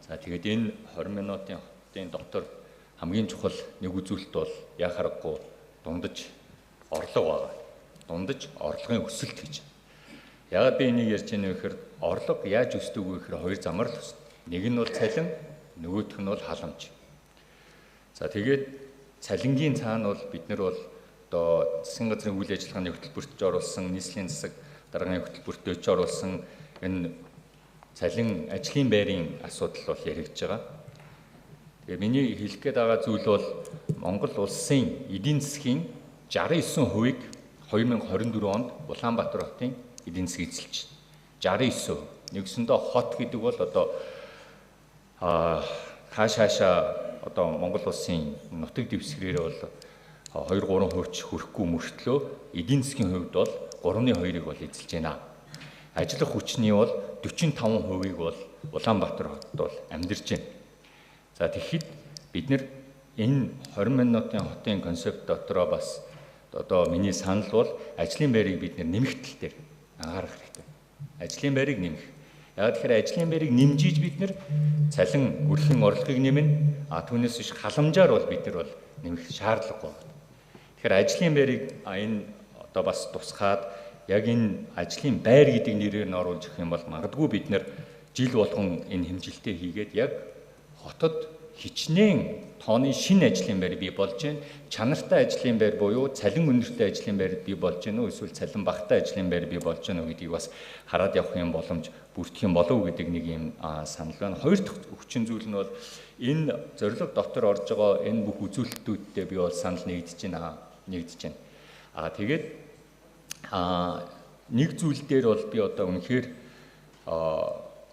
За тэгээд энэ 20 минутын дотор хамгийн чухал нэг үзүүлэлт бол яа харахгүй дундаж орлого байгаа. Дундаж орлогын өсөлт гэж. Яагаад би энийг ярьж байна вэ гэхээр орлого яаж өсдөг вэ гэхээр хоёр замаар л өсдөг. Нэг нь бол цалин, нөгөөх нь бол халамж. За тэгээд цалингийн цаана бол бид нар бол одоо засгийн газрын үйл ажиллагааны хөтөлбөрт оруулсан, нийслэлийн засаг даргын хөтөлбөрт өч оруулсан энэ цалин ажлын байрын асуудал бол яригдж байгаа. Тэгээ миний хэлэх гээд байгаа зүйл бол Монгол улсын эдийн засгийн 69%-ийг 2024 онд Улаанбаатар хотын эдийн засаг эзэлж байна. 69%. Нэгсэндээ хот гэдэг бол одоо хаашаа одоо Монгол улсын нутаг дэвсгэрээр бол 2-3% хүрэхгүй мөртлөө эдийн засгийн хувьд бол 3.2-ыг бол эзэлж байна. Ажиллах хүчний бол 45%-ийг бол Улаанбаатар хотод бол амьдарч байна. За тэгэхэд бид нэр энэ 20 минутын хотын концепт дотроо бас одоо миний санал бол ажлын байрыг бид нэмэх тал дээр анхаарах хэрэгтэй. Ажлын байрыг нэмэх. Яг тэгэхээр ажлын байрыг нэмжиж бид нэр цалин өрхийн орлогыг нэмнэ. Түүнээс биш халамжаар бол бид нар бол нэмэх шаардлагагүй байна. Тэгэхээр ажлын байрыг энэ одоо бас тусгаад яг энэ ажлын байр гэдэг нэрээр нь оруулж өгөх юм бол магадгүй бид нэр жил болгон энэ хэмжилтээ хийгээд яг хотод хичнээн тооны шинэ ажлын байр бий болж байна. Чанартай ажлын байр буюу цалин өнөртэй ажлын байр бий болж байна уу эсвэл цалин багатай ажлын байр бий болж байна уу гэдгийг бас хараад явах юм боломж бүрдэх юм болов уу гэдэг нэг юм санал байна. Хоёр дахь хүчин зүйл нь бол энэ зорилго дотор орж байгаа энэ бүх үзүүлэлтүүдтэй би бол санал нэгдэж байна. Тэгээд нэг зүйл дээр бол би одоо үнэхээр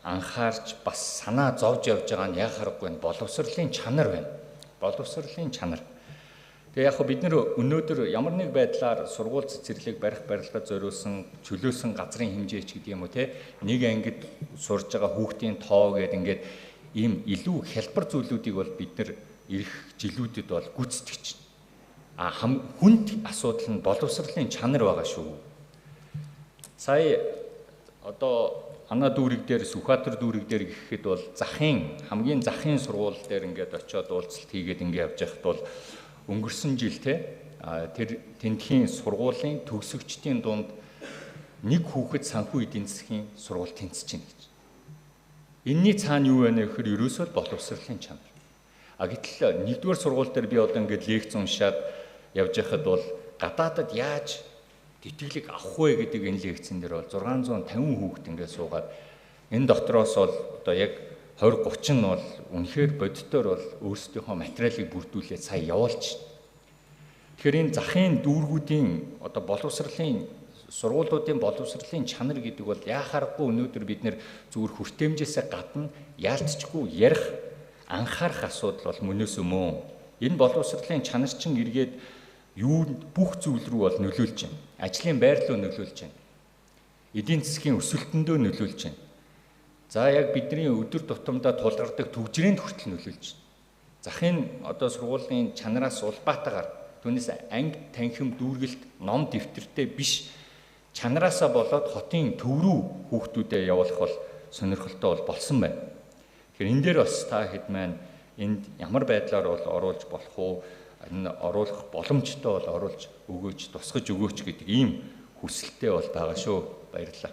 анхаарч бас санаа зовж явж байгаа нь яг харахгүй байна. Боловсролын чанар байна. Боловсролын чанар. Тэгээ яг бид нэр өнөөдөр ямар нэг байдлаар сургууль цэцэрлэг барих барилгад зориулсан чөлөөсөн газрын хэмжээч гэдэг юм уу те нэг ангид сурж байгаа хүүхдийн тоо гэдэг ингээд ийм илүү хялбар зүйлүүдийг бол бид нэр ирэх жилүүдэд бол гүйцэтгэж байна. Хүнд асуудал нь боловсролын чанар байгаа шүү. Сая одоо Ана дүүрэг дээр Сүхбаатар дүүрэг дээр гэхэд бол хамгийн захын сургууль дээр ингээд очиод уулзалт хийгээд ингээд явж байхад бол өнгөрсөн жил тэр тентхийн сургуулийн төгсөгчдийн дунд нэг хүүхэд санхүү эдийн засгийн сургууль тэнцэж байна гэж. Энийний цаана юу байна вэ гэхээр ерөөсөө боловсролын чанар. Гэтэл нэгдүгээр сургууль дээр би одоо ингээд лекц уншаад явж байхад бол гадаадад яаж тэтгэлэг авах вэ гэдэг энэ лекцэн дээр бол 650 хүүхэд ингээд суугаад энэ дотроос бол одоо яг 20-30 нь бол үнэхээр бодитоор бол өөрсдийнхөө материалыг бүрдүүлээд сая явуулж байна. Тэгэхээр энэ захын дүүргүүдийн одоо боловсролын сургуулиудын боловсролын чанар гэдэг бол яахаарахгүй өнөөдөр бид нэр зүгээр хүртээмжээсээ гадна яалтчгүй ярих анхаарах асуудал бол мөнөөс өмнө. Энэ боловсролын чанар чин эргээд бүх зүйл рүү бол нөлөөлж байна. Ажлын байр руу нөлөөлж байна. Эдийн засгийн өсөлтөндөө нөлөөлж байна. За яг бидний өдөр тутамдаа тулгардаг төгжрээнд хүртэл нөлөөлж байна. Захын одоо сургуулийн чанараас улбаатаагаар түүнээс анги танхим дүүргэлт ном дэвтэртэй биш чанараасаа болоод хотын төв рүү хүүхдүүдэд явуулах бол сонирхолтой бол болсон байна. Тэгэхээр энэ дээр бас та хэд маань энд ямар байдлаар бол оруулж болох уу? Энэ оруулах боломжтой бол оруулж өгөөч, тусгаж өгөөч гэдэг ийм хүсэлтэй бол байгаа шүү. Баярлалаа.